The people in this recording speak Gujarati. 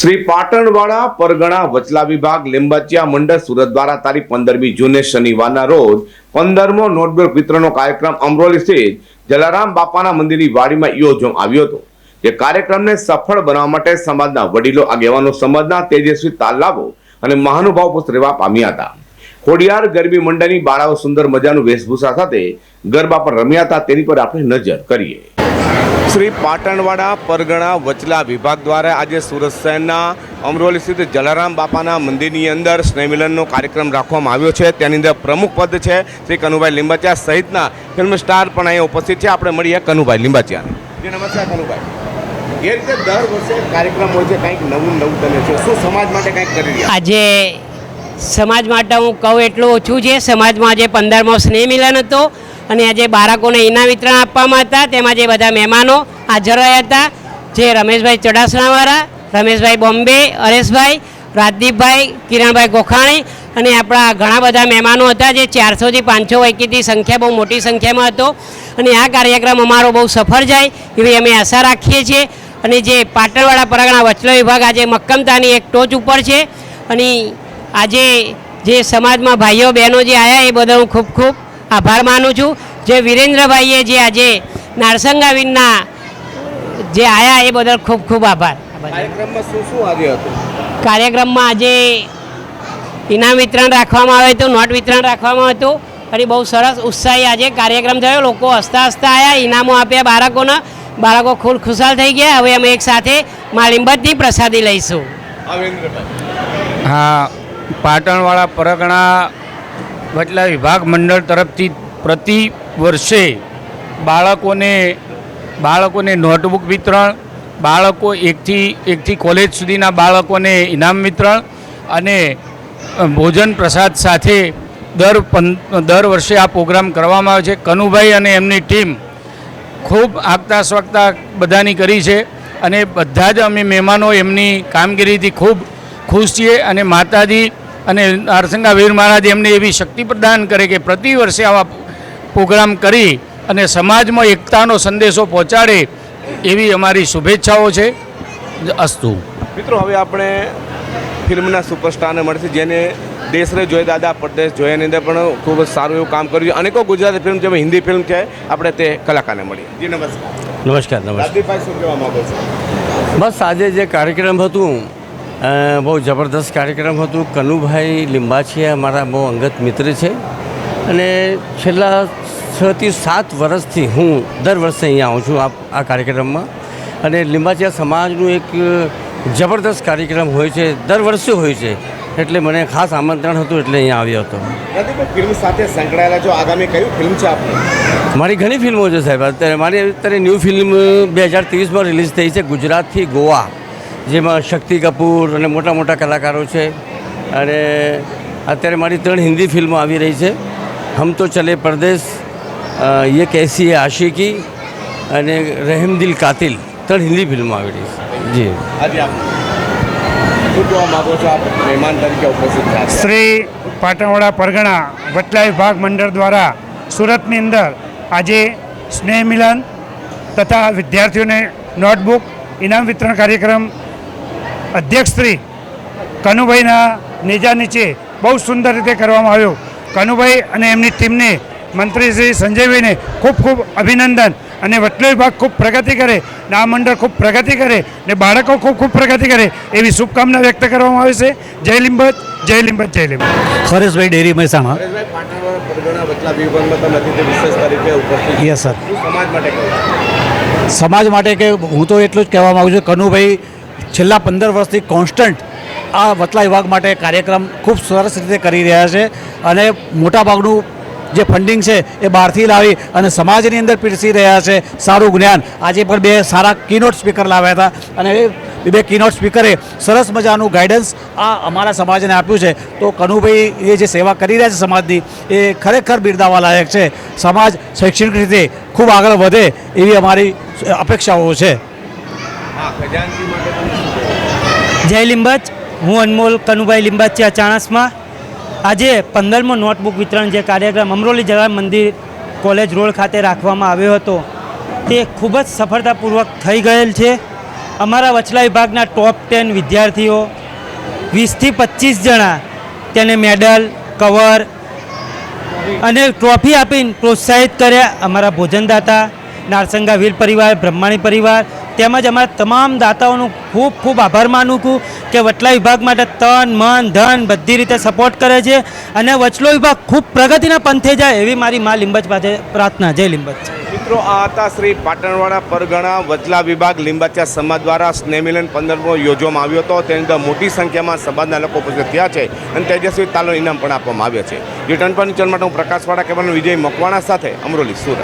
શ્રી પાટણવાડા પરગણા વચલા વિભાગ લીંબાચિયા મંડળ સુરત દ્વારા તારીખ 15મી જૂને શનિવારના રોજ 15મો નોટબુક વિતરણનો કાર્યક્રમ અમરોલી સ્થિત જલારામ બાપાના મંદિરની વાડીમાં યોજવામાં આવ્યો હતો। જે કાર્યક્રમને સફળ બનાવવા માટે સમાજના વડીલો, આગેવાનો, સમાજના તેજસ્વી તાલાબો અને મહાનુભાવો ઉપસ્થિત રહેવા પામ્યા હતા। ખોડિયાર ગરબી મંડળની બાળાઓ સુંદર મજાનું વેશભૂષા સાથે ગરબા પર રમ્યા હતા, તેની પર આપણે નજર કરીએ। श्री पाटणवाड़ा परगणा वचला विभाग द्वारा आज सूरत शहरना अमरोली स्थित जलाराम बापाना मंदिरनी अंदर स्नेहमिलननो कार्यक्रम राखवामां आव्यो छे। त्यानी अंदर प्रमुख पद छे श्री कनुभाई लिंबाचिया सहितना फिल्म स्टार पण अहीं उपस्थित छे। आपणे मळीए कनुभाई लिंबाचियाने। जी नमस्कार कनुभाई। ये रीते दर वर्षे कार्यक्रम होय छे, कंईक नवुं नवुं बने छे, शुं समाज माटे कंईक करी रह्या? आजे समाज माटे हूँ कहूँ एटલું ઓછું છે। સમાજમાં આજે 15મો સ્નેહ મિલન હતો અને આજે બાળકોને ઇનામ વિતરણ આપવામાં હતા। તેમાં જે બધા મહેમાનો હાજર રહ્યા હતા, જે રમેશભાઈ ચડાસણાવાળા, રમેશભાઈ બોમ્બે, હરેશભાઈ, રાજદીપભાઈ, કિરણભાઈ ગોખાણી અને આપણા ઘણા બધા મહેમાનો હતા। જે 400 થી 500 વૈકીથી સંખ્યા બહુ મોટી સંખ્યામાં હતો અને આ કાર્યક્રમ અમારો બહુ સફળ જાય એવી અમે આશા રાખીએ છીએ। અને જે પાટણવાડા પરગણા વચલો વિભાગ આજે મક્કમતાની એક ટોચ ઉપર છે અને આજે જે સમાજમાં ભાઈઓ બહેનો જે આવ્યા એ બદલ હું ખૂબ ખૂબ આભાર માનું છું। જે વિરેન્દ્રભાઈએ જે આજે નારસંગાવીરના જે આયા એ બદલ ખૂબ ખૂબ આભાર। કાર્યક્રમમાં શું શું આજે હતું? કાર્યક્રમમાં આજે ઇનામ વિતરણ રાખવામાં આવ્યું હતું, નોટ વિતરણ રાખવામાં હતું અને બહુ સરસ ઉત્સાહી આજે કાર્યક્રમ થયો। લોકો હસતા હસતા આવ્યા, ઇનામો આપ્યા બાળકોને, બાળકો ખૂબ ખુશાલ થઈ ગયા। હવે અમે એક સાથે મા લીંબતની પ્રસાદી લઈશું। हाँ, पाटणवाड़ा परगणा वचला विभाग मंडल तरफथी प्रति वर्षे बाळकोने नोटबुक वितरण, बाळको एक थी कॉलेज सुधीना बाळकोने इनाम वितरण अने भोजन प्रसाद साथे दर वर्षे आ प्रोग्राम करवामां आवे छे। कनुभाई अने एमनी टीम खूब आगता स्वागता बधानी करी छे अने बधा ज अमे मेहमानो एमनी कामगीरीथी खूब खुश छीए अने माताजी અને નારસંગા વીર મહારાજ એમને એવી શક્તિ પ્રદાન કરે કે પ્રતિ વર્ષે આવા પ્રોગ્રામ કરી અને સમાજમાં એકતાનો સંદેશો પહોંચાડે એવી અમારી શુભેચ્છાઓ છે। અસ્તુ મિત્રો, હવે આપણે ફિલ્મના સુપરસ્ટારને મળશે, જેને દેશરે જોઈ દાદા પરદેશ જોયાની અંદર પણ ખૂબ જ સારું એવું કામ કર્યું। અનેકો ગુજરાતી ફિલ્મ છે, હિન્દી ફિલ્મ છે, આપણે તે કલાકારને મળીએ। જી નમસ્કાર। નમસ્કાર। રાજદીપભાઈ, શું કહેવા માગો છો? બસ આજે જે કાર્યક્રમ હતું બહુ જબરદસ્ત કાર્યક્રમ હતું। કનુભાઈ લિંબાચિયા મારા બહુ અંગત મિત્ર છે અને છેલ્લા 6 થી 7 વર્ષથી હું દર વર્ષે અહીંયા આવું છું આ કાર્યક્રમમાં અને લિંબાચિયા સમાજનું એક જબરદસ્ત કાર્યક્રમ હોય છે, દર વર્ષે હોય છે, એટલે મને ખાસ આમંત્રણ હતું એટલે અહીંયા આવ્યો હતો। ફિલ્મ સાથે સંકળાયેલા છો, આગામી કઈ ફિલ્મ છે આપની? મારી ઘણી ફિલ્મો છે સાહેબ। અત્યારે ન્યૂ ફિલ્મ 2023માં રિલીઝ થઈ છે, ગુજરાતથી ગોવા, જેમાં શક્તિ કપૂર અને મોટા મોટા કલાકારો છે અને અત્યારે મારી 3 હિન્દી ફિલ્મો આવી રહી છે। હમ તો ચલે પરદેશ, ये कैसी है आशिकी અને રહેમ દિલ કાતિલ, 3 હિન્દી ફિલ્મો આવી રહી છે। જી આજે આપ શું કહેવા માગો છો? આપ મહેમાન તરીકે ઉપસ્થિત થયા। શ્રી પાટણવાડા પરગણા વચલા વિભાગ મંડળ દ્વારા સુરતની અંદર આજે સ્નેહ મિલન તથા વિદ્યાર્થીઓને નોટબુક ઇનામ વિતરણ કાર્યક્રમ અધ્યક્ષ શ્રી કનુભાઈના નેજા નીચે બહુ સુંદર રીતે કરવામાં આવ્યો। કનુભાઈ અને એમની ટીમને, મંત્રી શ્રી સંજયભાઈને ખૂબ ખૂબ અભિનંદન અને વચલો વિભાગ ખૂબ પ્રગતિ કરે ને આ મંડળ ખૂબ પ્રગતિ કરે ને બાળકો ખૂબ ખૂબ પ્રગતિ કરે એવી શુભકામના વ્યક્ત કરવામાં આવે છે। જય લિંબત, જય લિંબત, જય લિંબત। હરેશભાઈ ડેરી મહેસાણા। હરેશભાઈ, પાટણવાડા પરગણા વચલા વિભાગમાં તમે અતિથિ વિશેષ તરીકે ઉપસ્થિત યસ સર। શું સમાજ માટે કહો? સમાજ માટે કે હું તો એટલું જ કહેવા માગું છું, કનુભાઈ છેલ્લા 15 વર્ષથી કોન્સ્ટન્ટ આ વચલા વિભાગ માટે કાર્યક્રમ ખૂબ સરસ રીતે કરી રહ્યા છે અને મોટાભાગનું જે ફંડિંગ છે એ બહારથી લાવી અને સમાજની અંદર પીરસી રહ્યા છે સારું જ્ઞાન। આજે પણ 2 સારા કીનોટ સ્પીકર લાવ્યા હતા અને એ 2 કીનોટ સ્પીકરે સરસ મજાનું ગાઈડન્સ આ અમારા સમાજને આપ્યું છે। તો કનુભાઈ એ જે સેવા કરી રહ્યા છે સમાજની એ ખરેખર બિરદાવવા લાયક છે। સમાજ શૈક્ષણિક રીતે ખૂબ આગળ વધે એવી અમારી અપેક્ષાઓ છે। જય લિંબત। હું અનમોલ કનુભાઈ લિંબાચિયા ચાણસ્મા। આજે 15મો નોટબુક વિતરણ જે કાર્યક્રમ અમરોલી જલારામ મંદિર કોલેજ રોડ ખાતે રાખવામાં આવ્યો હતો તે ખૂબ જ સફળતાપૂર્વક થઈ ગયેલ છે અમારા વચલા વિભાગના ટોપ 10 વિદ્યાર્થીઓ 20થી 25 જણા તેને મેડલ કવર અને ટ્રોફી આપીને પ્રોત્સાહિત કર્યા. અમારા ભોજનદાતા નારસંગા વીર પરિવાર, બ્રહ્માણી પરિવાર તેમજ અમારા તમામ દાતાઓનું ખૂબ ખૂબ આભાર માનું છું કે વચલા વિભાગ માટે તન મન ધન બધી રીતે સપોર્ટ કરે છે અને વચલો વિભાગ ખૂબ પ્રગતિના પંથે જાય એવી મારી મા લીંબચ પાસે પ્રાર્થના. જય લીંબચ. મિત્રો, આ હતા શ્રી પાટણવાડા પરગણા વચલા વિભાગ લીંબાચિયા સમાજ દ્વારા સ્નેહમિલન 15મો યોજવામાં આવ્યો હતો. તેની અંદર મોટી સંખ્યામાં સમાજના લોકો ઉપસ્થિત થયા છે અને તેજસ્વી તાલનો ઇનામ પણ આપવામાં આવ્યા છે. જે ટન પર નીચર માટે હું પ્રકાશવાળા કેવલ વિજય મકવાણા સાથે અમરોલી, સુરત.